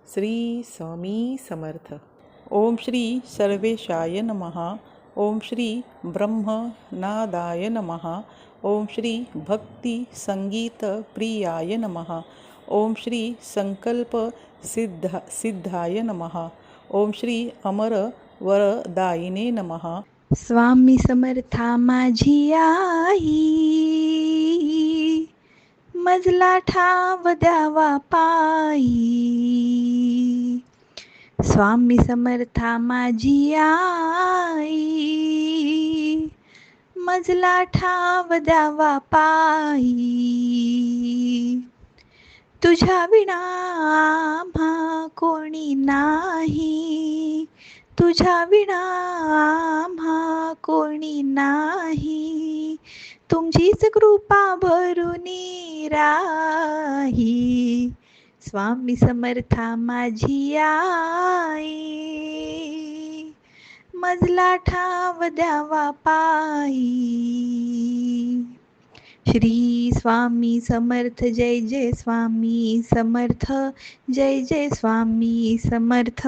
श्री स्वामी समर्थ. ओम श्री सर्वेशाय नमः. ओम श्री ब्रह्मनादाय नमः. ओम श्री भक्ती संगीत प्रियाय नमः. ओम श्री संकल्प सिद्धाय नमः. ओम श्री अमर वरदायिने नमः. स्वामी समर्था माझी आई, मजला ठाव द्यावा पायी. स्वामी समर्था माझी आई, मजला ठाव द्यावा पायी. तुझ्या विना आम्हा कोणी नाही, तुझ्या विना आम्हा कोणी नाही. तुमचीच कृपा भरुनी राही. स्वामी समर्था माझी आई, मजला ठाव द्यावा पायी. श्री स्वामी समर्थ. जय जय स्वामी समर्थ. जय जय स्वामी समर्थ.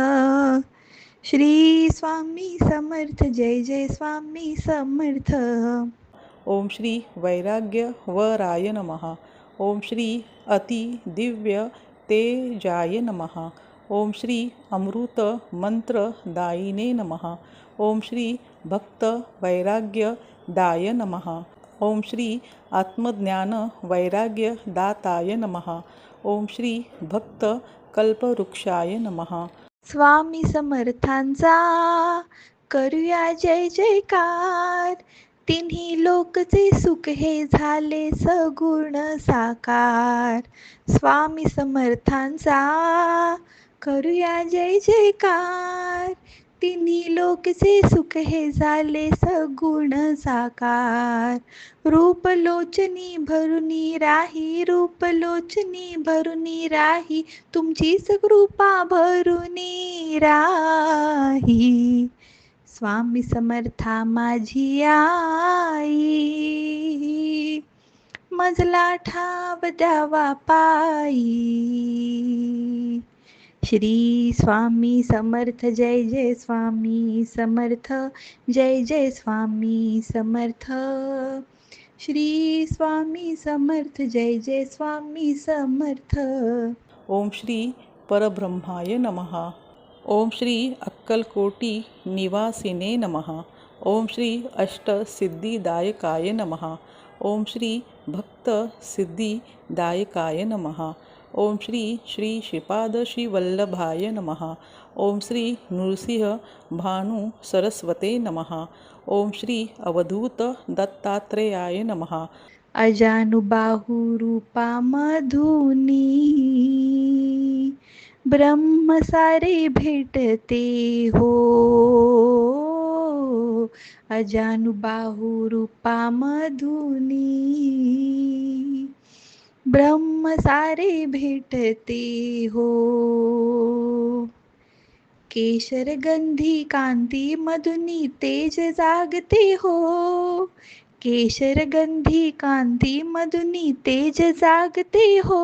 श्री स्वामी समर्थ. जय जय स्वामी समर्थ. ओम श्री वैराग्य वराय नमः. ओम श्री अति दिव्य तेजाय नमः. ओम श्री अमृत मंत्र दायिने नमः. ओम श्री भक्त वैराग्य दाय नमः. ओम श्री आत्मज्ञान वैराग्य दाताय नमः. ओम श्री भक्त कल्पवृक्षाय नमः. स्वामी समर्थांचा करूया जय जयकार. तिन्ही लोकचे सुख हे झाले सगुण साकार. स्वामी समर्थांचा करूया जय जयकार. तिन्ही लोकचे सुख हे झाले सगुण साकार. रूपलोचनी भरुनी राही, रूपलोचनी भरुनी राही. तुमचीच कृपा भरुनी राही. स्वामी समर्था माझी आई, मजला ठाव द्यावा पायी. श्री स्वामी समर्थ. जय जय स्वामी समर्थ. जय जय स्वामी समर्थ. श्री स्वामी समर्थ. जय जय स्वामी समर्थ. ओम श्री परब्रह्माय नमः. ओम श्री अक्कलकोटी निवासिने नमः. ओम श्री अष्टसिद्धिदायकाय नमः. ओम श्री भक्त सिद्धिदायकाय नमः. ओम श्री श्री श्रीपाद श्री वल्लभाय नमः. ओम श्री नृसिंह भानु सरस्वते नमः. ओम श्री अवधूत दत्तात्रेयाय नमः. अजानुबाहु रूपा मधुनी, ब्रह्म सारे भेटते हो. अजानुबाहु रूपा मधुनी, ब्रह्म सारे भेटते हो. केशर गंधी कांती मधुनी तेज जागते हो. केशर गंधी कांती मधुनी तेज जागते हो.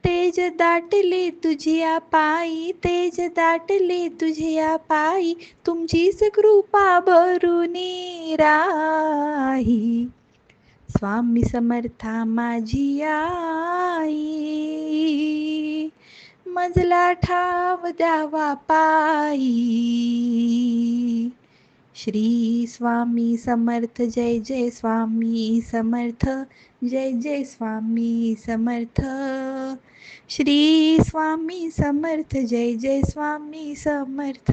तेज दाटले तुझिया पायी, तेज दाटले तुझिया पायी. तुमचीच कृपा भरुनी राही. स्वामी समर्था माझी आई, मजला ठाव द्यावा पायी. श्री स्वामी समर्थ. जय जय स्वामी समर्थ. जय जय स्वामी समर्थ. श्री स्वामी समर्थ. जय जय स्वामी समर्थ.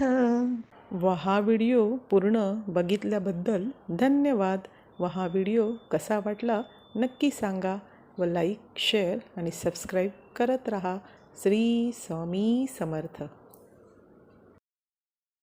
हा व्हिडिओ पूर्ण बघितल्याबद्दल धन्यवाद. हा व्हिडिओ कसा वाटला नक्की सांगा व लाईक शेअर आणि सबस्क्राईब करत राहा. श्री स्वामी समर्थ.